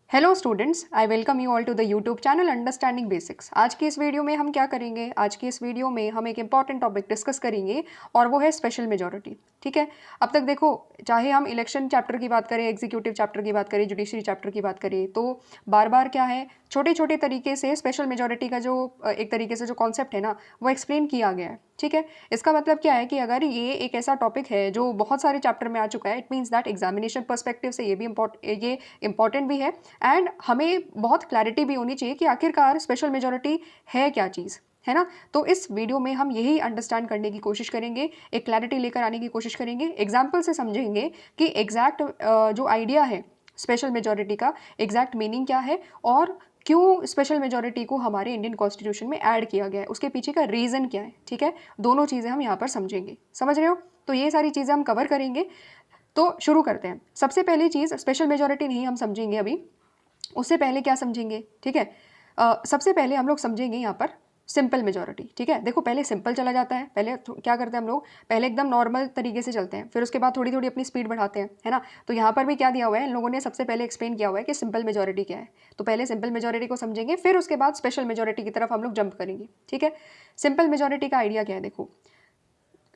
Hello students, I welcome you all to the YouTube channel understanding basics. आज की इस video में हम क्या करेंगे? आज की इस वीडियो में हम एक इंपॉर्टेंट टॉपिक डिस्कस करेंगे और वो है स्पेशल मेजॉरिटी। ठीक है, अब तक देखो, चाहे हम इलेक्शन चैप्टर की बात करें, एग्जीक्यूटिव चैप्टर की बात करें, जुडिशरी चैप्टर की बात करें, तो बार बार क्या है, छोटे छोटे तरीके से स्पेशल मेजॉरिटी का जो एक तरीके से जो कॉन्सेप्ट है ना, वो एक्सप्लेन किया गया है। ठीक है, इसका मतलब क्या है कि अगर ये एक ऐसा टॉपिक है जो बहुत सारे चैप्टर में आ चुका है, it means that examination perspective से ये इंपॉर्टेंट भी है एंड हमें बहुत क्लैरिटी भी होनी चाहिए कि आखिरकार स्पेशल मेजॉरिटी है क्या चीज़, है ना। तो इस वीडियो में हम यही अंडरस्टैंड करने की कोशिश करेंगे, एक क्लैरिटी लेकर आने की कोशिश करेंगे, एग्जाम्पल से समझेंगे कि एग्जैक्ट जो आइडिया है स्पेशल मेजॉरिटी का, एग्जैक्ट मीनिंग क्या है और क्यों स्पेशल मेजॉरिटी को हमारे इंडियन कॉन्स्टिट्यूशन में ऐड किया गया है, उसके पीछे का रीज़न क्या है। ठीक है, दोनों चीज़ें हम यहाँ पर समझेंगे। समझ रहे हो? तो ये सारी चीज़ें हम कवर करेंगे। तो शुरू करते हैं। सबसे पहली चीज़, स्पेशल मेजॉरिटी नहीं हम समझेंगे अभी, उससे पहले क्या समझेंगे? ठीक है, सबसे पहले हम लोग समझेंगे यहाँ पर सिंपल मेजॉरिटी। ठीक है, देखो पहले सिंपल चला जाता है, पहले क्या करते हैं हम लोग, पहले एकदम नॉर्मल तरीके से चलते हैं, फिर उसके बाद थोड़ी थोड़ी अपनी स्पीड बढ़ाते हैं, है ना। तो यहाँ पर भी क्या दिया हुआ है, इन लोगों ने सबसे पहले एक्सप्लेन किया हुआ है कि सिंपल मेजॉरिटी क्या है। तो पहले सिंपल मेजॉरिटी को समझेंगे, फिर उसके बाद स्पेशल मेजॉरिटी की तरफ हम लोग जंप करेंगे। ठीक है, सिंपल मेजॉरिटी का आइडिया क्या है? देखो,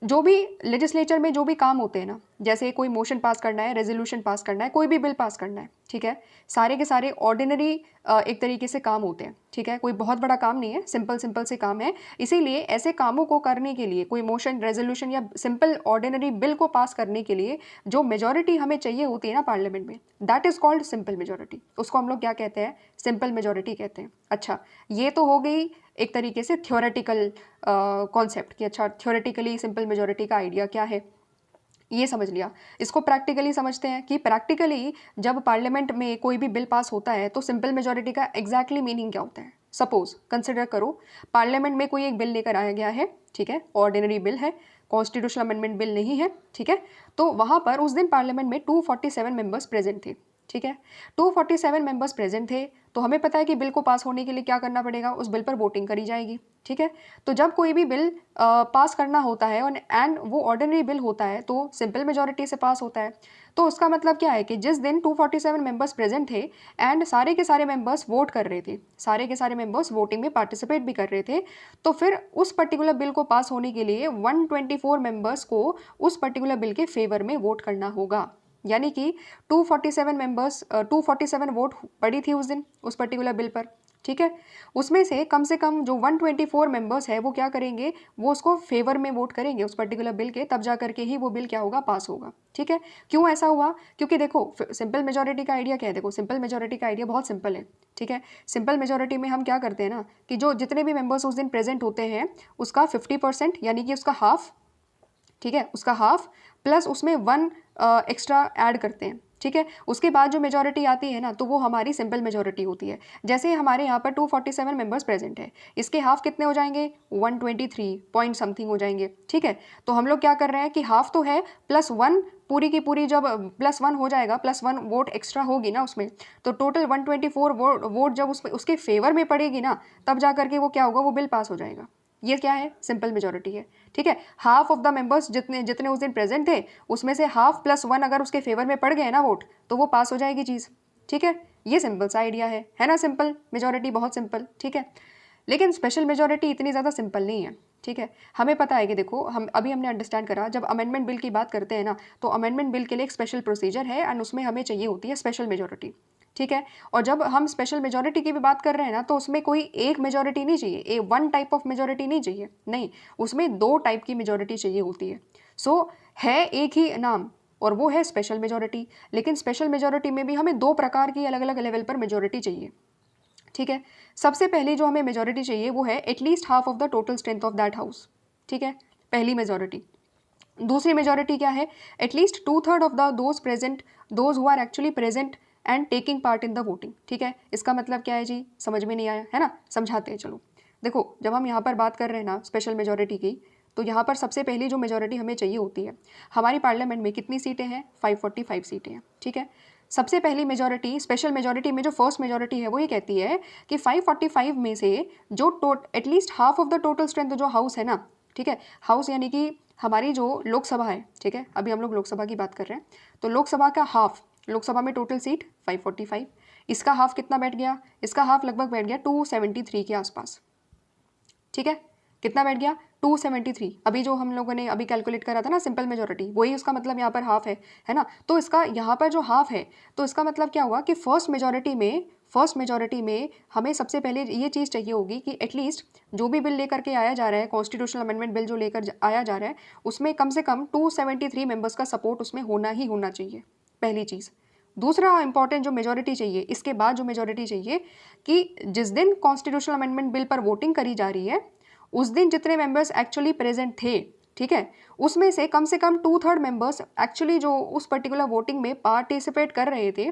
जो भी लेजिस्लेचर में जो भी काम होते हैं ना, जैसे कोई मोशन पास करना है, रेजोल्यूशन पास करना है, कोई भी बिल पास करना है, ठीक है, सारे के सारे ऑर्डिनरी एक तरीके से काम होते हैं। ठीक है, कोई बहुत बड़ा काम नहीं है, सिंपल सिंपल से काम है। इसीलिए ऐसे कामों को करने के लिए, कोई मोशन, रेजोल्यूशन या सिंपल ऑर्डिनरी बिल को पास करने के लिए जो मेजॉरिटी हमें चाहिए होती है ना पार्लियामेंट में, that is called simple majority. उसको हम लोग क्या कहते हैं? सिंपल मेजॉरिटी कहते हैं। अच्छा, ये तो हो गई एक तरीके से थ्योरेटिकल कॉन्सेप्ट कि अच्छा थ्योरेटिकली सिंपल मेजॉरिटी का आइडिया क्या है, ये समझ लिया। इसको प्रैक्टिकली समझते हैं कि प्रैक्टिकली जब पार्लियामेंट में कोई भी बिल पास होता है तो सिंपल मेजॉरिटी का एग्जैक्टली मीनिंग क्या होता है। सपोज कंसिडर करो, पार्लियामेंट में कोई एक बिल लेकर आया गया है, ठीक है, ऑर्डिनरी बिल है, कॉन्स्टिट्यूशनल अमेंडमेंट बिल नहीं है, ठीक है। तो वहाँ पर उस दिन पार्लियामेंट में 247 मेंबर्स प्रेजेंट थे। ठीक है, 247 मेंबर्स प्रेजेंट थे, तो हमें पता है कि बिल को पास होने के लिए क्या करना पड़ेगा, उस बिल पर वोटिंग करी जाएगी। ठीक है, तो जब कोई भी बिल पास करना होता है और एंड वो ऑर्डिनरी बिल होता है तो सिंपल मेजॉरिटी से पास होता है। तो उसका मतलब क्या है कि जिस दिन 247 मेंबर्स प्रेजेंट थे एंड सारे के सारे मेंबर्स वोट कर रहे थे, सारे के सारे मेंबर्स वोटिंग में पार्टिसिपेट भी कर रहे थे, तो फिर उस पर्टिकुलर बिल को पास होने के लिए 124 मेंबर्स को उस पर्टिकुलर बिल के फेवर में वोट करना होगा। यानी कि 247 मेंबर्स 247 वोट पड़ी थी उस दिन उस पर्टिकुलर बिल पर। ठीक है, उसमें से कम जो 124 मेंबर्स है वो क्या करेंगे, वो उसको फेवर में वोट करेंगे उस पर्टिकुलर बिल के, तब जा करके ही वो बिल क्या होगा, पास होगा। ठीक है, क्यों ऐसा हुआ? क्योंकि देखो सिंपल मेजॉरिटी का आइडिया क्या है, देखो सिंपल मेजॉरिटी का आइडिया बहुत सिंपल है। ठीक है, सिंपल मेजॉरिटी में हम क्या करते हैं ना कि जो जितने भी मेंबर्स उस दिन प्रेजेंट होते हैं उसका 50%, यानी कि उसका हाफ, ठीक है, उसका हाफ प्लस उसमें 1 एक्स्ट्रा ऐड करते हैं। ठीक है, उसके बाद जो मेजॉरिटी आती है ना, तो वो हमारी सिंपल मेजॉरिटी होती है। जैसे हमारे यहाँ पर 247 मेंबर्स प्रेजेंट है, इसके हाफ कितने हो जाएंगे, 123 पॉइंट समथिंग हो जाएंगे। ठीक है, तो हम लोग क्या कर रहे हैं कि हाफ तो है, +1 पूरी की पूरी, जब +1 हो जाएगा, +1 वोट एक्स्ट्रा होगी ना उसमें, तो टोटल 124 वोट जब उसके फेवर में पड़ेगी ना, तब जा करके वो क्या होगा, वो बिल पास हो जाएगा। ये क्या है, सिंपल मेजॉरिटी है। ठीक है, हाफ ऑफ द मेंबर्स जितने जितने उस दिन प्रेजेंट थे उसमें से हाफ +1 अगर उसके फेवर में पड़ गए ना वोट, तो वो पास हो जाएगी चीज़। ठीक है, ये सिंपल सा आइडिया है ना, सिंपल मेजॉरिटी बहुत सिंपल। ठीक है, लेकिन स्पेशल मेजॉरिटी इतनी ज़्यादा सिंपल नहीं है। ठीक है, हमें पता है कि देखो, हमने अंडरस्टैंड करा, जब अमेंडमेंट बिल की बात करते हैं ना, तो अमेंडमेंट बिल के लिए एक स्पेशल प्रोसीजर है एंड उसमें हमें चाहिए होती है स्पेशल मेजॉरिटी। ठीक है, और जब हम स्पेशल मेजॉरिटी की भी बात कर रहे हैं ना, तो उसमें कोई एक मेजॉरिटी नहीं चाहिए, वन टाइप ऑफ मेजॉरिटी नहीं चाहिए, नहीं, उसमें 2 टाइप की मेजॉरिटी चाहिए होती है। सो है एक ही नाम और वो है स्पेशल मेजॉरिटी, लेकिन स्पेशल मेजॉरिटी में भी हमें 2 प्रकार की अलग अलग लेवल पर मेजॉरिटी चाहिए। ठीक है, सबसे पहले जो हमें मेजॉरिटी चाहिए वो है at least half of the total strength of that house. ठीक है, पहली मेजॉरिटी। दूसरी मेजॉरिटी क्या है, at least 2/3 of the those present, those who are actually present and taking part in the voting. ठीक है, इसका मतलब क्या है जी, समझ में नहीं आया है ना, समझाते हैं चलो। देखो, जब हम यहाँ पर बात कर रहे हैं ना स्पेशल मेजॉरिटी की, तो यहाँ पर सबसे पहली जो मेजॉरिटी हमें चाहिए होती है, हमारी पार्लियामेंट में कितनी सीटें हैं, 545 सीटें हैं। ठीक है, सबसे पहली मेजॉरिटी, स्पेशल मेजॉरिटी में जो फर्स्ट मेजॉरिटी है वो ये कहती है कि 545 में से जो at least half of the total strength जो हाउस है ना, ठीक है, हाउस यानी कि हमारी जो लोकसभा है, ठीक है, अभी हम लोग लोकसभा की बात कर रहे हैं, तो लोकसभा का हाफ, लोकसभा में टोटल सीट 545, इसका हाफ कितना बैठ गया, इसका हाफ लगभग बैठ गया 273 के आसपास, ठीक है। कितना बैठ गया 273। अभी जो हम लोगों ने अभी कैलकुलेट करा था ना सिंपल मेजोरिटी, वही उसका मतलब यहाँ पर हाफ है ना। तो इसका यहाँ पर जो हाफ है तो इसका मतलब क्या हुआ कि फर्स्ट मेजोरिटी में हमें सबसे पहले ये चीज़ चाहिए होगी कि एटलीस्ट जो भी बिल लेकर के आया जा रहा है, कॉन्स्टिट्यूशनल अमेंडमेंट बिल जो लेकर आया जा रहा है, उसमें कम से कम 273 मेंबर्स का सपोर्ट उसमें होना ही होना चाहिए, पहली चीज़। दूसरा इंपॉर्टेंट जो मेजोरिटी चाहिए, इसके बाद जो मेजोरिटी चाहिए कि जिस दिन कॉन्स्टिट्यूशनल अमेंडमेंट बिल पर वोटिंग करी जा रही है उस दिन जितने मेंबर्स एक्चुअली प्रेजेंट थे, ठीक है, उसमें से कम 2/3 मेंबर्स एक्चुअली जो उस पर्टिकुलर वोटिंग में पार्टिसिपेट कर रहे थे,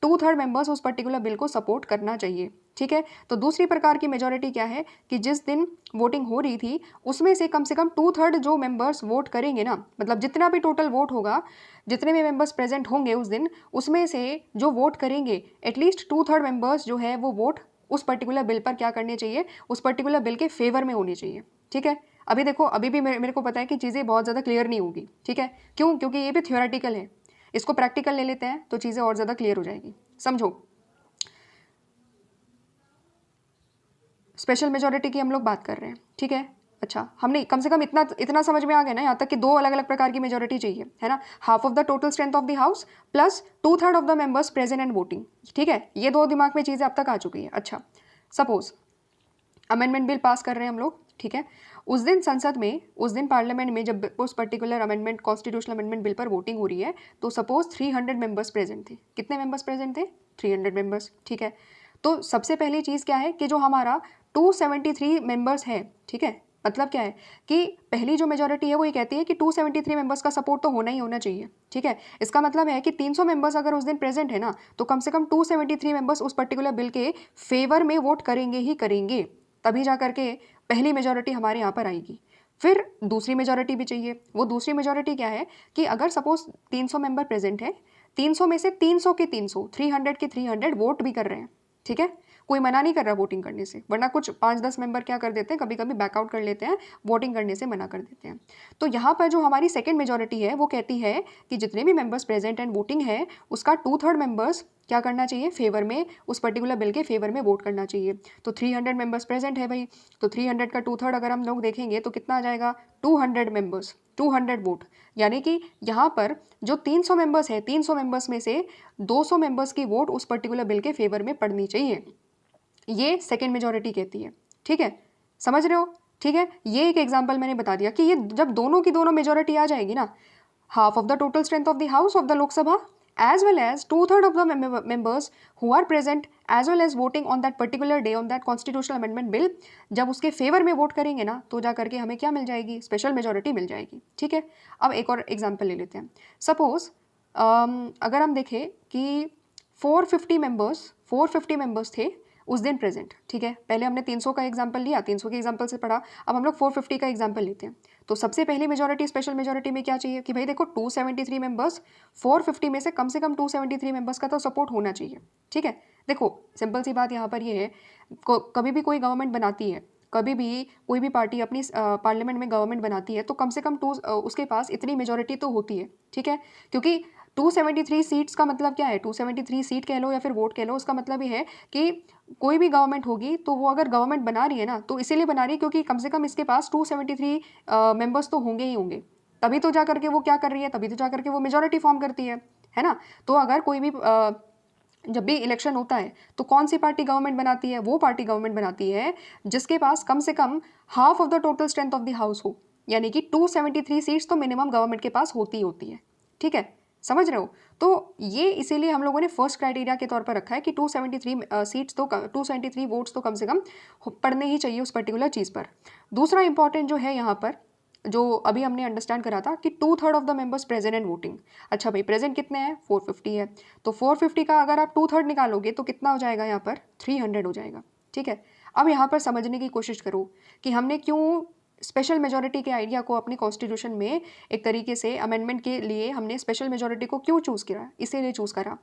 2/3 मेंबर्स उस पर्टिकुलर बिल को सपोर्ट करना चाहिए, ठीक है। तो दूसरी प्रकार की मेजोरिटी क्या है कि जिस दिन वोटिंग हो रही थी उसमें से कम 2/3 जो मेंबर्स वोट करेंगे ना, मतलब जितना भी टोटल वोट होगा, जितने भी मेंबर्स प्रेजेंट होंगे उस दिन, उसमें से जो वोट करेंगे एटलीस्ट 2/3 मेंबर्स जो है वो वोट उस पर्टिकुलर बिल पर क्या करने चाहिए, उस पर्टिकुलर बिल के फेवर में होनी चाहिए, ठीक है। अभी देखो, अभी भी मेरे को पता है कि चीज़ें बहुत ज़्यादा क्लियर नहीं होगी, ठीक है। क्यों? क्योंकि ये भी थ्योरेटिकल है, इसको प्रैक्टिकल ले लेते हैं तो चीज़ें और ज़्यादा क्लियर हो जाएगी। समझो, स्पेशल मेजोरिटी की हम लोग बात कर रहे हैं, ठीक है। अच्छा, हमने कम से कम इतना समझ में आ गया ना यहाँ तक कि 2 अलग अलग प्रकार की मेजोरिटी चाहिए, है ना। Half of the total strength of the house plus 2/3 of the members present and voting, ठीक है। ये 2 दिमाग में चीज़ें अब तक आ चुकी है। अच्छा, सपोज अमेंडमेंट बिल पास कर रहे हैं हम लोग, ठीक है। उस दिन संसद में, उस दिन पार्लियामेंट में जब उस particular amendment, constitutional amendment bill पर वोटिंग हो रही है, तो सपोज 300 मेंबर्स प्रेजेंट थे। कितने मेंबर्स प्रेजेंट थे? 300 मेंबर्स, ठीक है। तो सबसे पहली चीज़ क्या है कि जो हमारा 273 मेंबर्स है, ठीक है, मतलब क्या है कि पहली जो मेजोरिटी है वो ये कहती है कि 273 मेंबर्स का सपोर्ट तो होना ही होना चाहिए, ठीक है। इसका मतलब है कि 300 मेंबर्स अगर उस दिन प्रेजेंट है ना, तो कम से कम 273 मेंबर्स उस पर्टिकुलर बिल के फेवर में वोट करेंगे ही करेंगे, तभी जा करके पहली मेजोरिटी हमारे यहाँ पर आएगी। फिर दूसरी मेजोरिटी भी चाहिए। वो दूसरी मेजोरिटी क्या है कि अगर सपोज 300 मेंबर प्रेजेंट है, 300 में से 300 के 300, 300 के 300 वोट भी कर रहे हैं, ठीक है। कोई मना नहीं कर रहा वोटिंग करने से, वरना कुछ 5-10 मेंबर क्या कर देते हैं, कभी कभी बैकआउट कर लेते हैं, वोटिंग करने से मना कर देते हैं। तो यहाँ पर जो हमारी सेकेंड मेजोरिटी है वो कहती है कि जितने भी मेंबर्स प्रेजेंट एंड वोटिंग है उसका 2/3 मेंबर्स क्या करना चाहिए, फेवर में, उस पर्टिकुलर बिल के फेवर में वोट करना चाहिए। तो 300 मेंबर्स प्रेजेंट है भाई, तो 300 का 2/3 अगर हम लोग देखेंगे तो कितना आ जाएगा, 200 मेंबर्स, 200 वोट। यानी कि यहाँ पर जो 300 मेंबर्स है, 300 मेंबर्स में से 200 मेंबर्स की वोट उस पर्टिकुलर बिल के फेवर में पड़नी चाहिए। ये सेकेंड मेजोरिटी कहती है, ठीक है, समझ रहे हो, ठीक है। ये एक एग्जांपल मैंने बता दिया कि ये जब दोनों की दोनों मेजोरिटी आ जाएगी ना, half of the total strength of the house of the Lok Sabha as well as 2/3 of the members who are present as well as voting on that particular day on that constitutional amendment bill, जब उसके favour में vote करेंगे ना तो जा करके हमें क्या मिल जाएगी, स्पेशल मेजोरिटी मिल जाएगी, ठीक है। अब एक और एग्जांपल ले लेते हैं। सपोज अगर हम देखें कि 450 मेंबर्स थे उस दिन प्रेजेंट, ठीक है। पहले हमने 300 का एग्जांपल लिया, 300 के एग्जांपल से पढ़ा, अब हम लोग 450 का एग्जांपल लेते हैं। तो सबसे पहली मेजोरिटी, स्पेशल मेजोरिटी में क्या चाहिए कि भाई देखो 273 मेंबर्स, 450 में से कम 273 मेंबर्स का तो सपोर्ट होना चाहिए, ठीक है। देखो सिंपल सी बात यहाँ पर ये है, कभी भी कोई गवर्नमेंट बनाती है, कभी भी कोई भी पार्टी अपनी पार्लियामेंट में गवर्नमेंट बनाती है तो कम से कम उसके पास इतनी मेजोरिटी तो होती है, ठीक है। क्योंकि 273 सीट्स का मतलब क्या है, 273 सीट कह लो या फिर वोट कह लो, उसका मतलब ये है कि कोई भी गवर्नमेंट होगी तो वो अगर गवर्नमेंट बना रही है ना तो इसीलिए बना रही है क्योंकि कम से कम इसके पास 273 मेंबर्स तो होंगे ही होंगे, तभी तो जा करके वो क्या कर रही है, तभी तो जा करके वो मेजोरिटी फॉर्म करती है ना। तो अगर कोई भी जब भी इलेक्शन होता है तो कौन सी पार्टी गवर्नमेंट बनाती है, वो पार्टी गवर्नमेंट बनाती है जिसके पास कम से कम half of the total strength of the house हो, यानी कि 273 सीट्स तो मिनिमम गवर्नमेंट के पास होती होती है, ठीक है, समझ रहे हो। तो ये इसीलिए हम लोगों ने फर्स्ट क्राइटेरिया के तौर पर रखा है कि 273 सीट्स तो 273 वोट्स तो कम से कम पड़ने ही चाहिए उस पर्टिकुलर चीज़ पर। दूसरा इंपॉर्टेंट जो है यहाँ पर, जो अभी हमने अंडरस्टैंड करा था कि 2/3 of the members present and voting. अच्छा भाई, प्रेजेंट कितने हैं, 450 है, तो 450 का अगर आप 2/3 निकालोगे तो कितना हो जाएगा, यहाँ पर 300 हो जाएगा, ठीक है। अब यहाँ पर समझने की कोशिश करो कि हमने क्यों स्पेशल मेजोरिटी के आइडिया को अपनी कॉन्स्टिट्यूशन में एक तरीके से अमेंडमेंट के लिए हमने स्पेशल मेजोरिटी को क्यों चूज़ किया, इसीलिए चूज़ करा।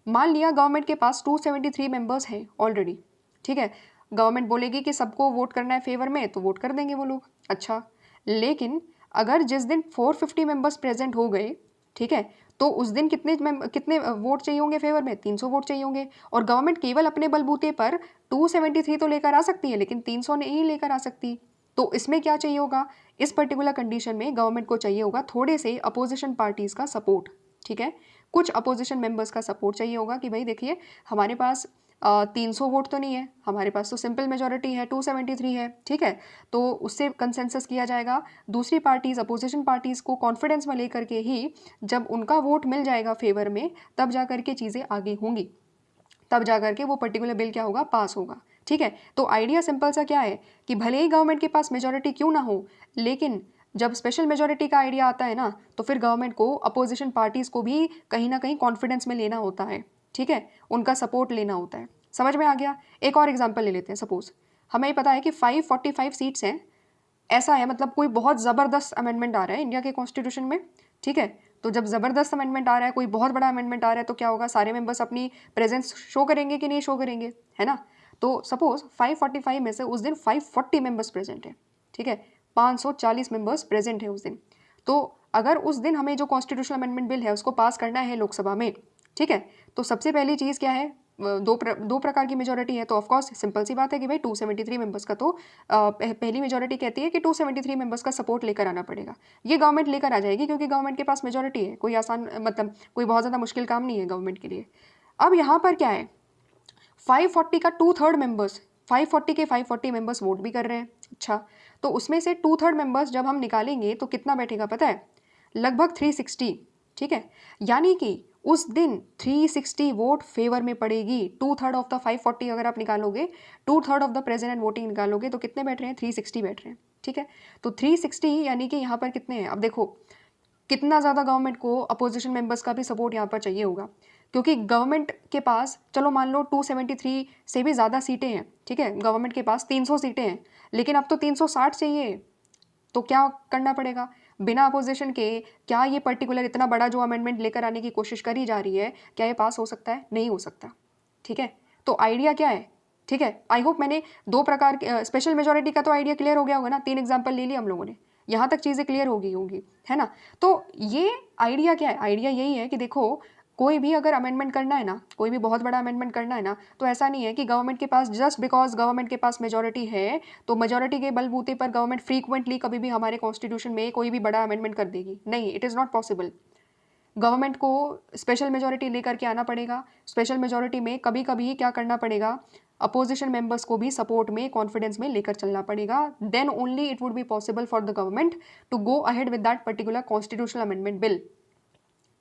मान लिया गवर्नमेंट के पास 273 मेंबर्स हैं ऑलरेडी, ठीक है, गवर्नमेंट बोलेगी कि सबको वोट करना है फेवर में तो वोट कर देंगे वो लोग। अच्छा, लेकिन अगर जिस दिन 450 मेंबर्स प्रेजेंट हो गए, ठीक है, तो उस दिन कितने वोट चाहिए होंगे फेवर में? 300 वोट चाहिए होंगे। और गवर्नमेंट केवल अपने बलबूते पर 273 तो लेकर आ सकती है, लेकिन 300 नहीं लेकर आ सकती। तो इसमें क्या चाहिए होगा? इस पर्टिकुलर कंडीशन में गवर्नमेंट को चाहिए होगा थोड़े से अपोजिशन पार्टीज का सपोर्ट। ठीक है, कुछ अपोजिशन मेंबर्स का सपोर्ट चाहिए होगा कि भाई देखिए हमारे पास 300 वोट तो नहीं है, हमारे पास तो सिंपल मेजोरिटी है, 273 है। ठीक है, तो उससे कंसेंसस किया जाएगा। दूसरी पार्टीज, अपोजिशन पार्टीज को कॉन्फिडेंस में लेकर के ही जब उनका वोट मिल जाएगा फेवर में, तब जा करके चीज़ें आगे होंगी, तब जा करके वो पर्टिकुलर बिल क्या होगा? पास होगा। ठीक है, तो आइडिया सिंपल सा क्या है कि भले ही गवर्नमेंट के पास मेजोरिटी क्यों ना हो, लेकिन जब स्पेशल मेजोरिटी का आइडिया आता है ना, तो फिर गवर्नमेंट को अपोजिशन पार्टीज को भी कहीं ना कहीं कॉन्फिडेंस में लेना होता है। ठीक है, उनका सपोर्ट लेना होता है। समझ में आ गया? एक और एग्जाम्पल ले लेते हैं। सपोज हमें पता है कि 545 सीट्स हैं, ऐसा है, मतलब कोई बहुत ज़बरदस्त अमेंडमेंट आ रहा है इंडिया के कॉन्स्टिट्यूशन में। ठीक है, तो जब ज़बरदस्त अमेंडमेंट आ रहा है, कोई बहुत बड़ा अमेंडमेंट आ रहा है, तो क्या होगा? सारे मेंबर्स अपनी प्रेजेंस शो करेंगे कि नहीं शो करेंगे, है ना? तो सपोज 545 में से उस दिन 540 मेंबर्स प्रेजेंट है। ठीक है, 540 मेंबर्स प्रेजेंट है उस दिन। तो अगर उस दिन हमें जो कॉन्स्टिट्यूशनल अमेंडमेंट बिल है उसको पास करना है लोकसभा में, ठीक है, तो सबसे पहली चीज़ क्या है? दो प्रकार की मेजोरिटी है, तो ऑफकोर्स सिंपल सी बात है कि भाई 273 मेंबर्स का तो पहली मेजोरिटी कहती है कि 273 मेंबर्स का सपोर्ट लेकर आना पड़ेगा। ये गवर्नमेंट लेकर आ जाएगी क्योंकि गवर्नमेंट के पास मेजोरिटी है। कोई आसान, मतलब कोई बहुत ज़्यादा मुश्किल काम नहीं है गवर्नमेंट के लिए। अब यहाँ पर क्या है? 540 का 2/3 मेंबर्स, 540 के 540 मेंबर्स वोट भी कर रहे हैं। अच्छा, तो उसमें से 2/3 मेंबर्स जब हम निकालेंगे तो कितना बैठेगा पता है? लगभग 360। ठीक है, यानी कि उस दिन 360 वोट फेवर में पड़ेगी। 2/3 ऑफ द 540 अगर आप निकालोगे, 2/3 ऑफ द प्रेजेंट वोटिंग निकालोगे, तो कितने बैठ रहे हैं? 360 बैठ रहे हैं। ठीक है, तो 360 यानी कि यहाँ पर कितने हैं? अब देखो कितना ज़्यादा गवर्नमेंट को अपोजिशन मेंबर्स का भी सपोर्ट यहाँ पर चाहिए होगा, क्योंकि गवर्नमेंट के पास, चलो मान लो 273 से भी ज़्यादा सीटें हैं। ठीक है, गवर्नमेंट के पास 300 सीटें हैं, लेकिन अब तो 360 चाहिए। तो क्या करना पड़ेगा? बिना अपोजिशन के क्या ये पर्टिकुलर इतना बड़ा जो अमेंडमेंट लेकर आने की कोशिश करी जा रही है, क्या ये पास हो सकता है? नहीं हो सकता। ठीक है, तो आइडिया क्या है? ठीक है, आई होप मैंने दो प्रकार के स्पेशल मेजोरिटी का तो आइडिया क्लियर हो गया होगा ना। 3 एग्जाम्पल ले लिया हम लोगों ने, यहाँ तक चीज़ें क्लियर हो गई होंगी, है ना? तो ये आइडिया क्या है? आइडिया यही है कि देखो कोई भी अगर अमेंडमेंट करना है ना, कोई भी बहुत बड़ा अमेंडमेंट करना है ना, तो ऐसा नहीं है कि गवर्नमेंट के पास, जस्ट बिकॉज गवर्नमेंट के पास मेजोरिटी है, तो मेजोरिटी के बलबूते पर गवर्नमेंट फ्रीक्वेंटली कभी भी हमारे कॉन्स्टिट्यूशन में कोई भी बड़ा अमेंडमेंट कर देगी। नहीं, it is not possible. Government को स्पेशल मेजोरिटी लेकर के आना पड़ेगा। स्पेशल मेजोरिटी में कभी कभी क्या करना पड़ेगा? अपोजिशन मेंबर्स को भी सपोर्ट में, कॉन्फिडेंस में लेकर चलना पड़ेगा। Then only it would be possible for the government to go ahead with that particular constitutional amendment bill.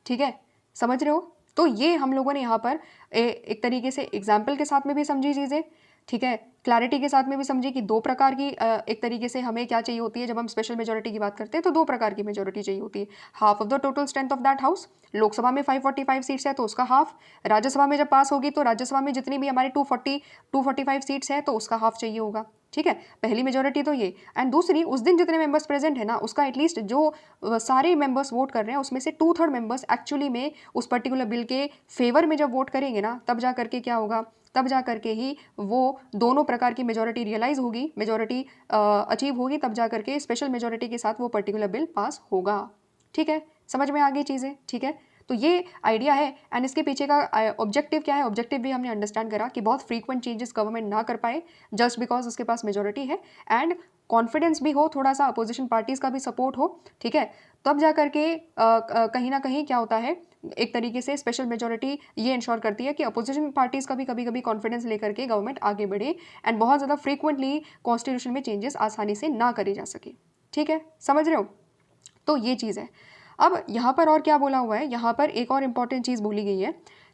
ठीक है, समझ रहे हो? तो ये हम लोगों ने यहाँ पर एक तरीके से एग्जाम्पल के साथ में भी समझी चीज़ें। ठीक है, क्लैरिटी के साथ में भी समझी कि दो प्रकार की, एक तरीके से हमें क्या चाहिए होती है जब हम स्पेशल मेजोरिटी की बात करते हैं, तो दो प्रकार की मेजोरिटी चाहिए होती है। Half of the total strength of that house. Lok Sabha में 545 सीट्स है तो उसका हाफ, राज्यसभा में जब पास होगी तो राज्यसभा में जितनी भी हमारी 245 सीट्स है तो उसका हाफ चाहिए होगा। ठीक है, पहली मेजोरिटी तो ये। एंड दूसरी, उस दिन जितने मेंबर्स प्रेजेंट है ना, उसका एटलीस्ट जो सारे मेंबर्स वोट कर रहे हैं उसमें से 2/3 मेंबर्स एक्चुअली में उस पर्टिकुलर बिल के फेवर में जब वोट करेंगे ना, तब जा करके क्या होगा? तब जा करके ही वो दोनों प्रकार की मेजोरिटी रियलाइज होगी, मेजोरिटी अचीव होगी, तब जा करके स्पेशल मेजोरिटी के साथ वो पर्टिकुलर बिल पास होगा। ठीक है, समझ में आ गई चीज़ें? ठीक है, तो ये आइडिया है। एंड इसके पीछे का ऑब्जेक्टिव क्या है? ऑब्जेक्टिव भी हमने अंडरस्टैंड करा कि बहुत फ्रीक्वेंट चेंजेस गवर्नमेंट ना कर पाए जस्ट बिकॉज उसके पास मेजोरिटी है, एंड कॉन्फिडेंस भी हो, थोड़ा सा अपोजिशन पार्टीज का भी सपोर्ट हो। ठीक है, तब जा करके कहीं ना कहीं क्या होता है, एक तरीके से स्पेशल मेजोरिटी ये इंश्योर करती है कि अपोजिशन पार्टीज का भी कभी कभी कॉन्फिडेंस लेकर के गवर्नमेंट आगे बढ़े, एंड बहुत ज़्यादा फ्रीक्वेंटली कॉन्स्टिट्यूशन में चेंजेस आसानी से ना करे जा सके। ठीक है, समझ रहे हो? तो ये चीज़ है। अब यहाँ पर और क्या बोला हुआ है? यहाँ पर एक और इम्पॉर्टेंट चीज़ बोली गई है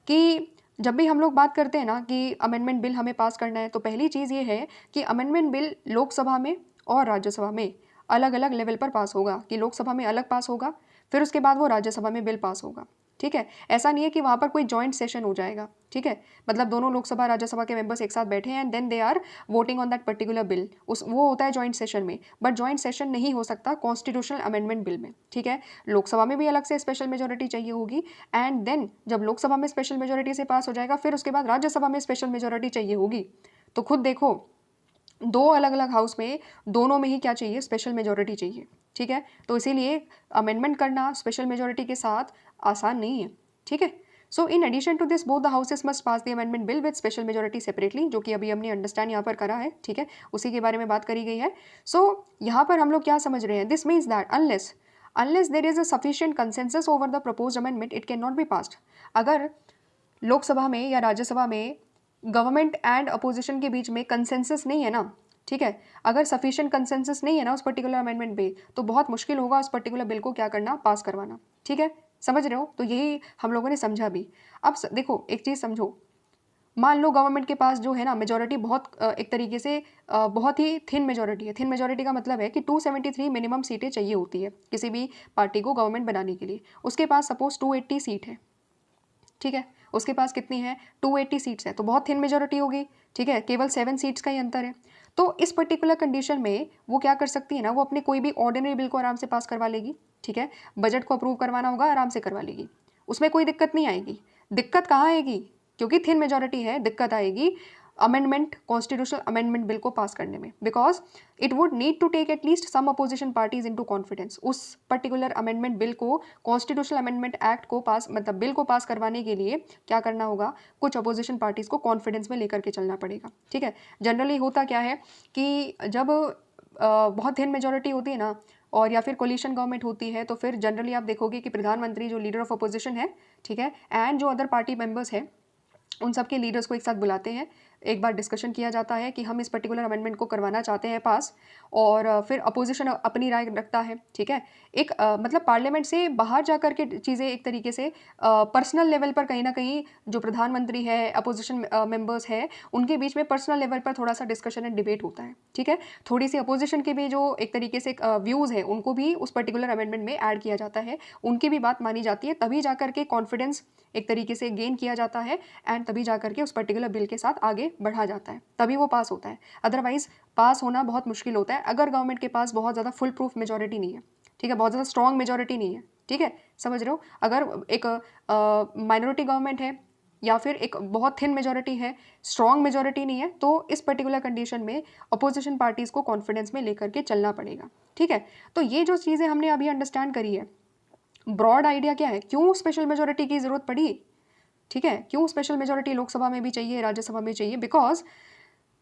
कि जब भी हम लोग बात करते हैं ना कि अमेंडमेंट बिल हमें पास करना है, तो पहली चीज़ ये है कि अमेंडमेंट बिल लोकसभा में और राज्यसभा में अलग अलग लेवल पर पास होगा, कि लोकसभा में अलग पास होगा, फिर उसके बाद वो राज्यसभा में बिल पास होगा। ठीक है, ऐसा नहीं है कि वहाँ पर कोई जॉइंट सेशन हो जाएगा। ठीक है, मतलब दोनों लोकसभा राज्यसभा के मेंबर्स एक साथ बैठे हैं and then they are voting on that particular bill, उस वो होता है जॉइंट सेशन में। बट जॉइंट सेशन नहीं हो सकता कॉन्स्टिट्यूशनल अमेंडमेंट बिल में। ठीक है, लोकसभा में भी अलग से स्पेशल मेजोरिटी चाहिए होगी, एंड देन जब लोकसभा में स्पेशल मेजोरिटी से पास हो जाएगा, फिर उसके बाद राज्यसभा में स्पेशल मेजोरिटी चाहिए होगी। तो खुद देखो, दो अलग अलग हाउस में, दोनों में ही क्या चाहिए? स्पेशल मेजोरिटी चाहिए। ठीक है। तो इसीलिए अमेंडमेंट करना स्पेशल मेजोरिटी के साथ आसान नहीं है, ठीक है। So in addition to this both the houses must pass the amendment bill with special majority separately, जो कि अभी हमने अंडरस्टैंड यहाँ पर करा है, ठीक है, उसी के बारे में बात करी गई है। सो यहाँ पर हम लोग क्या समझ रहे हैं, this means that unless there is a sufficient consensus over the proposed amendment it can not be passed. अगर लोकसभा में या राज्यसभा में गवर्नमेंट एंड अपोजिशन के बीच में कंसेंसस नहीं है ना, ठीक है, अगर सफिशिएंट कंसेंसस नहीं है ना उस पर्टिकुलर अमेंडमेंट पे, तो बहुत मुश्किल होगा उस पर्टिकुलर बिल को क्या करना, पास करवाना, ठीक है, समझ रहे हो। तो यही हम लोगों ने समझा भी। अब देखो एक चीज़ समझो, मान लो गवर्नमेंट के पास जो है ना मेजोरिटी बहुत एक तरीके से बहुत ही थिन मेजोरिटी है। थिन मेजोरिटी का मतलब है कि 273 मिनिमम सीटें चाहिए होती है किसी भी पार्टी को गवर्नमेंट बनाने के लिए। उसके पास सपोज 280 सीट है, ठीक है, उसके पास कितनी है, 280 सीट्स है, तो बहुत थिन मेजोरिटी होगी, ठीक है, केवल 7 सीट्स का ही अंतर है। तो इस पर्टिकुलर कंडीशन में वो क्या कर सकती है ना, वो अपने कोई भी ऑर्डिनरी बिल को आराम से पास करवा लेगी, ठीक है, बजट को अप्रूव करवाना होगा आराम से करवा लेगी, उसमें कोई दिक्कत नहीं आएगी। दिक्कत कहाँ आएगी, क्योंकि थिन मेजोरिटी है, दिक्कत आएगी अमेंडमेंट, कॉन्स्टिट्यूशनल अमेंडमेंट बिल को पास करने में, because it would need to take at least some opposition parties into confidence. उस पर्टिकुलर अमेंडमेंट बिल को, कॉन्स्टिट्यूशनल अमेंडमेंट एक्ट को पास, मतलब बिल को पास करवाने के लिए क्या करना होगा, कुछ अपोजिशन पार्टीज को कॉन्फिडेंस में लेकर के चलना पड़ेगा, ठीक है। जनरली होता क्या है कि जब बहुत थिन मेजोरिटी होती है ना, और या फिर कोलिशन गवर्नमेंट होती है, तो फिर जनरली आप देखोगे कि प्रधानमंत्री जो लीडर ऑफ अपोजिशन है, ठीक है, एंड जो अदर पार्टी मेंबर्स है, उन सब के लीडर्स को एक साथ बुलाते हैं, एक बार डिस्कशन किया जाता है कि हम इस पर्टिकुलर अमेंडमेंट को करवाना चाहते हैं पास, और फिर अपोजिशन अपनी राय रखता है, ठीक है। एक मतलब पार्लियामेंट से बाहर जा कर के चीज़ें एक तरीके से पर्सनल लेवल पर कहीं ना कहीं जो प्रधानमंत्री है, अपोजिशन मेंबर्स है, उनके बीच में पर्सनल लेवल पर थोड़ा सा डिस्कशन एंड डिबेट होता है, ठीक है। थोड़ी सी अपोजिशन के भी जो एक तरीके से व्यूज़ हैं उनको भी उस पर्टिकुलर अमेंडमेंट में ऐड किया जाता है, उनकी भी बात मानी जाती है, तभी जा कर के कॉन्फिडेंस एक तरीके से गेन किया जाता है, एंड तभी जा करके उस पर्टिकुलर बिल के साथ आगे बढ़ा जाता है, तभी वो पास होता है। अदरवाइज पास होना बहुत मुश्किल होता है अगर गवर्नमेंट के पास बहुत ज़्यादा फुल प्रूफ मेजोरिटी नहीं है, ठीक है, बहुत ज़्यादा स्ट्रॉन्ग मेजोरिटी नहीं है, ठीक है, समझ रहे हो। अगर एक माइनॉरिटी गवर्नमेंट है या फिर एक बहुत थिन मेजोरिटी है, स्ट्रॉन्ग मेजोरिटी नहीं है, तो इस पर्टिकुलर कंडीशन में अपोजिशन पार्टीज़ को कॉन्फिडेंस में लेकर के चलना पड़ेगा, ठीक है। तो ये जो चीज़ें हमने अभी अंडरस्टैंड करी है, ब्रॉड आइडिया क्या है, क्यों स्पेशल मेजोरिटी की ज़रूरत पड़ी, ठीक है, क्यों स्पेशल मेजोरिटी लोकसभा में भी चाहिए, राज्यसभा में चाहिए, because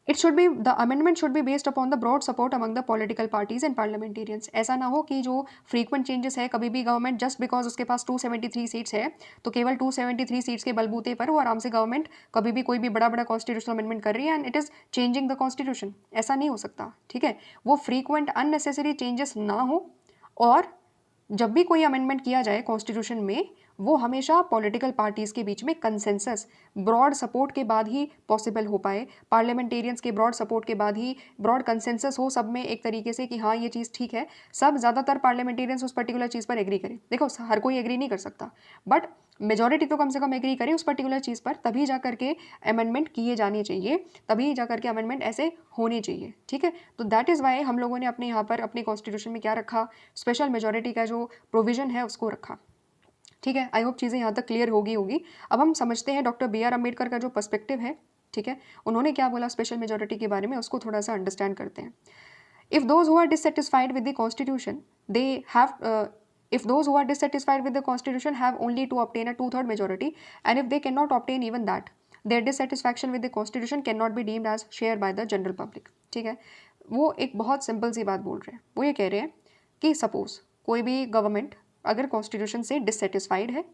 it should be, the amendment should be based upon the broad support among the political parties and parliamentarians. ऐसा ना हो कि जो फ्रीक्वेंट चेंजेस है, कभी भी गवर्नमेंट जस्ट बिकॉज उसके पास 273 सीट्स है, तो केवल 273 सीट्स के बलबूते पर वो आराम से गवर्नमेंट कभी भी कोई भी बड़ा बड़ा कॉन्स्टिट्यूशनल अमेंडमेंट कर रही है and it is changing the constitution. ऐसा नहीं हो सकता, ठीक है। वो फ्रीक्वेंट अननेसेसरी चेंजेस ना हो, और जब भी कोई अमेंडमेंट किया जाए कॉन्स्टिट्यूशन में, वो हमेशा पॉलिटिकल पार्टीज़ के बीच में कंसेंसस, ब्रॉड सपोर्ट के बाद ही पॉसिबल हो पाए, पार्लियामेंटेरियंस के ब्रॉड सपोर्ट के बाद ही ब्रॉड कंसेंसस हो सब में एक तरीके से कि हाँ ये चीज़ ठीक है, सब ज़्यादातर पार्लियामेंटेरियंस उस पर्टिकुलर चीज़ पर एग्री करें। देखो हर कोई एग्री नहीं कर सकता, बट मेजोरिटी तो कम से कम एग्री करे उस पर्टिकुलर चीज़ पर, तभी जा करके अमेंडमेंट किए जाने चाहिए, तभी जा करके अमेंडमेंट ऐसे होने चाहिए, ठीक है। तो दैट इज़ वाई हम लोगों ने अपने यहाँ पर अपने कॉन्स्टिट्यूशन में क्या रखा, स्पेशल मेजोरिटी का जो प्रोविजन है उसको रखा, ठीक है। आई होप चीज़ें यहाँ तक क्लियर होगी। अब हम समझते हैं डॉक्टर बी आर अम्बेडकर का जो पर्सपेक्टिव है, ठीक है, उन्होंने क्या बोला स्पेशल मेजोरिटी के बारे में, उसको थोड़ा सा अंडरस्टैंड करते हैं। If those who are dissatisfied with the constitution they have if those who are dissatisfied with the constitution have only to obtain a 2/3 majority, and if they cannot obtain even that, their dissatisfaction with the constitution cannot be deemed as shared by the general public, ठीक है। वो एक बहुत simple सी बात बोल रहे हैं, वो ये कह रहे हैं कि सपोज कोई भी गवर्नमेंट अगर कॉन्स्टिट्यूशन से डिससेटिस्फाइड है,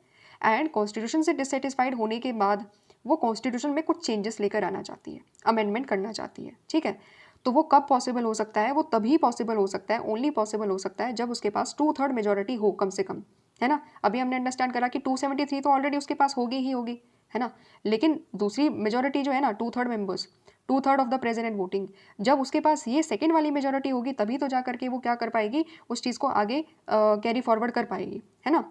एंड कॉन्स्टिट्यूशन से डिससेटिस्फाइड होने के बाद वो कॉन्स्टिट्यूशन में कुछ चेंजेस लेकर आना चाहती है, अमेंडमेंट करना चाहती है, ठीक है, तो वो कब पॉसिबल हो सकता है, वो तभी पॉसिबल हो सकता है, ओनली पॉसिबल हो सकता है जब उसके पास 2/3 मेजोरिटी हो कम से कम, है ना। अभी हमने अंडरस्टैंड करा कि 273 तो ऑलरेडी उसके पास होगी ही होगी, है ना, लेकिन दूसरी मेजोरिटी जो है ना, 2/3 members, 2/3 of the present voting, जब उसके पास ये सेकेंड वाली मेजोरिटी होगी तभी तो जा करके वो क्या कर पाएगी, उस चीज़ को आगे कैरी फॉरवर्ड कर पाएगी, है ना,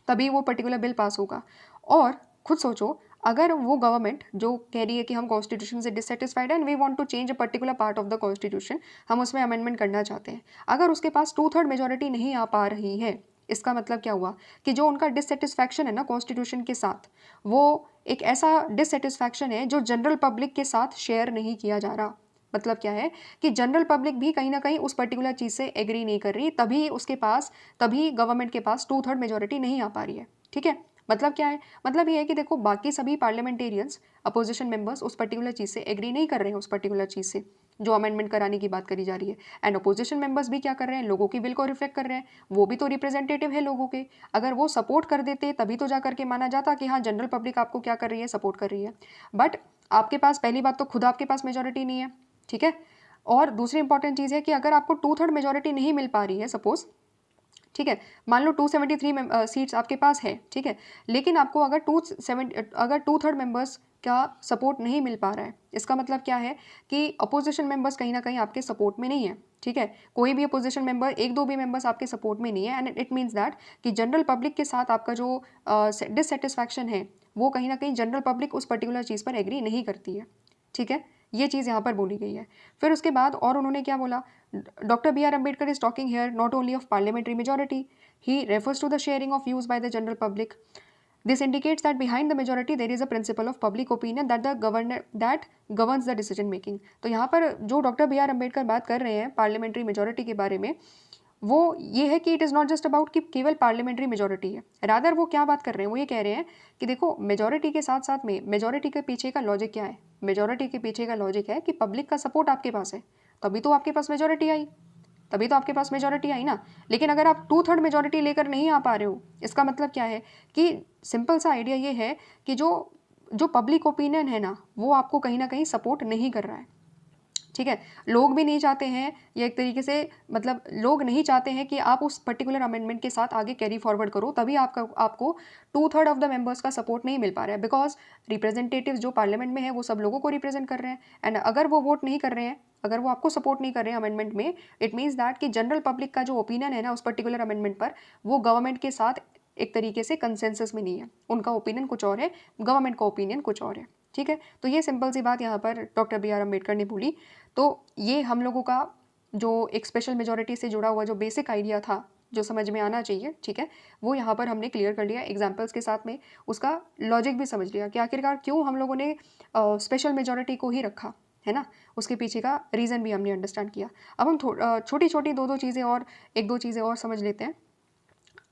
तभी वो पर्टिकुलर बिल पास होगा। और खुद सोचो, अगर वो गवर्नमेंट जो कह रही है कि हम कॉन्स्टिट्यूशन से डिससेटिस्फाइड है and we want to change a particular part of the constitution, हम उसमें अमेंडमेंट करना चाहते हैं, अगर उसके पास 2/3 मेजोरिटी नहीं आ पा रही है, इसका मतलब क्या हुआ कि जो उनका डिससेटिस्फैक्शन है ना कॉन्स्टिट्यूशन के साथ, वो एक ऐसा डिससेटिस्फैक्शन है जो जनरल पब्लिक के साथ शेयर नहीं किया जा रहा, मतलब क्या है कि जनरल पब्लिक भी कहीं ना कहीं उस पर्टिकुलर चीज़ से एग्री नहीं कर रही, तभी गवर्नमेंट के पास 2/3 मेजोरिटी नहीं आ पा रही है। ठीक है, मतलब क्या है, मतलब ये है कि देखो बाकी सभी पार्लियामेंटेरियंस, अपोजिशन मेंबर्स उस पर्टिकुलर चीज़ से एग्री नहीं कर रहे हैं, उस पर्टिकुलर चीज़ से जो अमेंडमेंट कराने की बात करी जा रही है। एंड अपोजिशन मेंबर्स भी क्या कर रहे हैं, लोगों की विल को रिफ्लेक्ट कर रहे हैं, वो भी तो रिप्रेजेंटेटिव है लोगों के। अगर वो सपोर्ट कर देते तभी तो जा करके माना जाता कि हाँ जनरल पब्लिक आपको क्या कर रही है, सपोर्ट कर रही है। बट आपके पास पहली बात तो खुद आपके पास मेजोरिटी नहीं है। ठीक है, और दूसरी इंपॉर्टेंट चीज़ है कि अगर आपको 2/3 मेजोरिटी नहीं मिल पा रही है सपोज, ठीक है, मान लो 273 सीट्स आपके पास है, ठीक है, लेकिन आपको अगर 2/3 मेंबर्स का सपोर्ट नहीं मिल पा रहा है, इसका मतलब क्या है कि अपोजिशन मेंबर्स कहीं ना कहीं आपके सपोर्ट में नहीं है। ठीक है, कोई भी अपोजिशन मेंबर, एक दो भी मेंबर्स आपके सपोर्ट में नहीं है, एंड इट मीन्स दैट कि जनरल पब्लिक के साथ आपका जो डिससेटिस्फैक्शन है वो कहीं ना कहीं जनरल पब्लिक उस पर्टिकुलर चीज़ पर एग्री नहीं करती है। ठीक है, ये चीज़ यहाँ पर बोली गई है। फिर उसके बाद और उन्होंने क्या बोला, Dr. B.R. Ambedkar is talking here not only of parliamentary majority, he refers to the sharing of views by the general public. This indicates that behind the majority there is a principle of public opinion that governs the decision making. तो यहाँ पर जो doctor B are Ambedkar बात कर रहे हैं parliamentary majority के बारे में, वो ये है कि it is not just about कि केवल पार्लियामेंट्री मेजोरिटी है, रादर वो क्या बात कर रहे हैं, वो ये कह रहे हैं कि देखो मेजोरिटी के साथ साथ में मेजोरिटी के पीछे का लॉजिक क्या है, मेजोरिटी के पीछे का लॉजिक है कि पब्लिक का सपोर्ट आपके पास है, तभी तो आपके पास मेजोरिटी आई, तभी तो आपके पास मेजोरिटी आई ना। लेकिन अगर आप 2/3 मेजोरिटी लेकर नहीं आ पा रहे हो, इसका मतलब क्या है कि सिंपल सा आइडिया ये है कि जो जो पब्लिक ओपिनियन है ना वो आपको कहीं ना कहीं सपोर्ट नहीं कर रहा है। ठीक है, लोग भी नहीं चाहते हैं, या एक तरीके से मतलब लोग नहीं चाहते हैं कि आप उस पर्टिकुलर अमेंडमेंट के साथ आगे कैरी फॉरवर्ड करो, तभी आपको 2/3 ऑफ द मेंबर्स का सपोर्ट नहीं मिल पा रहा है, बिकॉज रिप्रेजेंटेटिव जो पार्लियामेंट में है वो सब लोगों को रिप्रेजेंट कर रहे हैं, एंड अगर वो वोट नहीं कर रहे हैं, अगर वो आपको सपोर्ट नहीं कर रहे हैं अमेंडमेंट में, इट मीन्स दैट कि जनरल पब्लिक का जो ओपिनियन है ना उस पर्टिकुलर अमेंडमेंट पर, वो गवर्नमेंट के साथ एक तरीके से कंसेंसस में नहीं है, उनका ओपिनियन कुछ और है, गवर्नमेंट का ओपिनियन कुछ और है। ठीक है, तो ये सिंपल सी बात यहाँ पर डॉक्टर बी आर अम्बेडकर ने बोली। तो ये हम लोगों का जो एक स्पेशल मेजोरिटी से जुड़ा हुआ जो बेसिक आइडिया था, जो समझ में आना चाहिए, ठीक है, वो यहाँ पर हमने क्लियर कर लिया एग्जाम्पल्स के साथ में, उसका लॉजिक भी समझ लिया कि आखिरकार क्यों हम लोगों ने स्पेशल मेजोरिटी को ही रखा है ना, उसके पीछे का रीज़न भी हमने अंडरस्टैंड किया। अब हम छोटी छोटी दो चीज़ें और एक दो चीज़ें और समझ लेते हैं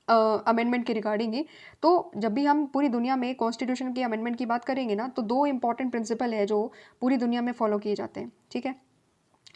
अमेंडमेंट के रिगार्डिंग ही। तो जब भी हम पूरी दुनिया में कॉन्स्टिट्यूशन के अमेंडमेंट की बात करेंगे ना, तो दो इंपॉर्टेंट प्रिंसिपल है जो पूरी दुनिया में फॉलो किए जाते हैं। ठीक है,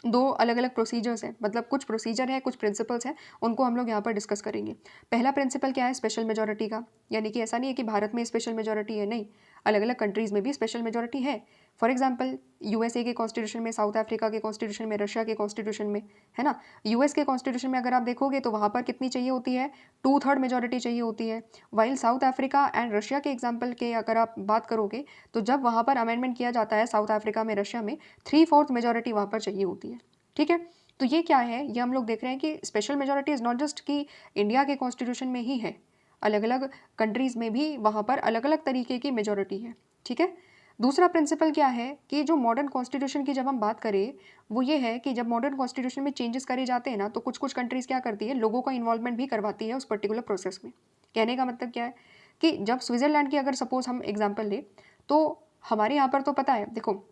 दो अलग अलग प्रोसीजर्स हैं, मतलब कुछ प्रोसीजर है, कुछ प्रिंसिपल्स हैं, उनको हम लोग यहाँ पर डिस्कस करेंगे। पहला प्रिंसिपल क्या है, स्पेशल मेजोरिटी का, यानी कि ऐसा नहीं है कि भारत में स्पेशल मेजोरिटी है, नहीं, अलग अलग कंट्रीज़ में भी स्पेशल मेजोरिटी है। फॉर एग्जांपल यूएसए के कॉन्स्टिट्यूशन में, साउथ अफ्रीका के कॉन्स्टिट्यूशन में, रशिया के कॉन्स्टिट्यूशन में, है ना। यूएस के कॉन्स्टिट्यूशन में अगर आप देखोगे तो वहाँ पर कितनी चाहिए होती है, 2/3 मेजोरिटी चाहिए होती है। While south Africa and Russia के एग्जाम्पल के अगर आप बात करोगे तो जब वहाँ पर अमेंडमेंट किया जाता है साउथ अफ्रीका में, रशिया में 3/4 मेजोरिटी वहाँ पर चाहिए होती है। ठीक है, तो ये क्या है, ये हम लोग देख रहे हैं कि special majority is not just कि इंडिया के कॉन्स्टिट्यूशन में ही है, अलग अलग कंट्रीज़ में भी वहाँ पर अलग अलग तरीके की मेजोरिटी है। ठीक है, दूसरा प्रिंसिपल क्या है कि जो मॉडर्न कॉन्स्टिट्यूशन की जब हम बात करें, वो ये है कि जब मॉडर्न कॉन्स्टिट्यूशन में चेंजेस करे जाते हैं ना, तो कुछ कुछ कंट्रीज़ क्या करती है, लोगों का इन्वॉल्वमेंट भी करवाती है उस पर्टिकुलर प्रोसेस में। कहने का मतलब क्या है कि जब स्विट्ज़रलैंड की अगर सपोज हम एग्जाम्पल लें, तो हमारे यहाँ पर तो पता है, देखो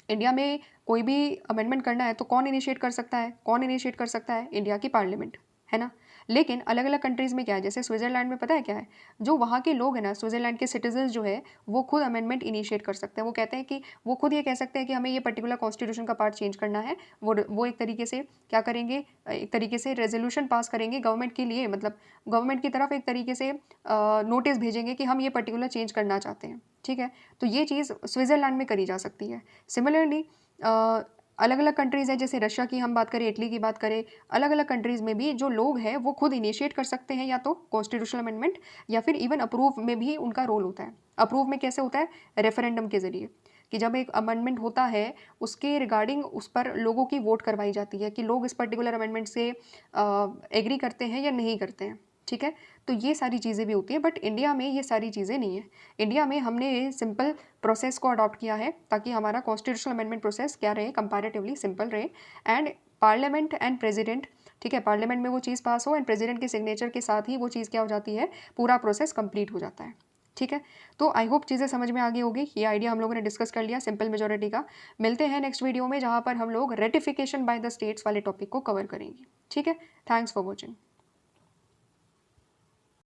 इंडिया में कोई भी अमेंडमेंट करना है तो कौन इनिशिएट कर सकता है, कौन इनिशिएट कर सकता है, इंडिया की पार्लियामेंट, है ना। लेकिन अलग अलग कंट्रीज़ में क्या है, जैसे स्विट्ज़रलैंड में पता है क्या है, जो वहाँ के लोग हैं ना, स्विट्ज़रलैंड के सिटीजन जो है, वो खुद अमेंडमेंट इनिशिएट कर सकते हैं। वो कहते हैं कि वो खुद ये कह सकते हैं कि हमें ये पर्टिकुलर कॉन्स्टिट्यूशन का पार्ट चेंज करना है। वो एक तरीके से क्या करेंगे, एक तरीके से रेजोल्यूशन पास करेंगे गवर्नमेंट के लिए, मतलब गवर्नमेंट की तरफ एक तरीके से नोटिस भेजेंगे कि हम ये पर्टिकुलर चेंज करना चाहते हैं। ठीक है, तो ये चीज़ स्विट्ज़रलैंड में करी जा सकती है। सिमिलरली अलग अलग कंट्रीज़ हैं, जैसे रशिया की हम बात करें, इटली की बात करें, अलग अलग कंट्रीज़ में भी जो लोग हैं वो खुद इनिशिएट कर सकते हैं, या तो कॉन्स्टिट्यूशनल अमेंडमेंट या फिर इवन अप्रूव में भी उनका रोल होता है। अप्रूव में कैसे होता है, रेफरेंडम के ज़रिए, कि जब एक अमेंडमेंट होता है उसके रिगार्डिंग उस पर लोगों की वोट करवाई जाती है कि लोग इस पर्टिकुलर अमेंडमेंट से एग्री करते हैं या नहीं करते हैं। ठीक है, तो ये सारी चीज़ें भी होती हैं, बट इंडिया में ये सारी चीज़ें नहीं है। इंडिया में हमने सिंपल प्रोसेस को अडॉप्ट किया है ताकि हमारा कॉन्स्टिट्यूशनल अमेंडमेंट प्रोसेस क्या रहे, कंपैरेटिवली सिंपल रहे, एंड पार्लियामेंट एंड प्रेसिडेंट, ठीक है, पार्लियामेंट में वो चीज़ पास हो एंड प्रेसिडेंट के सिग्नेचर के साथ ही वो चीज़ क्या हो जाती है, पूरा प्रोसेस कंप्लीट हो जाता है। ठीक है, तो आई होप चीज़ें समझ में आ गई होगी। ये आइडिया हम लोगों ने डिस्कस कर लिया सिंपल मेजॉरिटी का। मिलते हैं नेक्स्ट वीडियो में, जहाँ पर हम लोग रेटिफिकेशन बाय द स्टेट्स वाले टॉपिक को कवर करेंगे। ठीक है, थैंक्स फॉर वॉचिंग।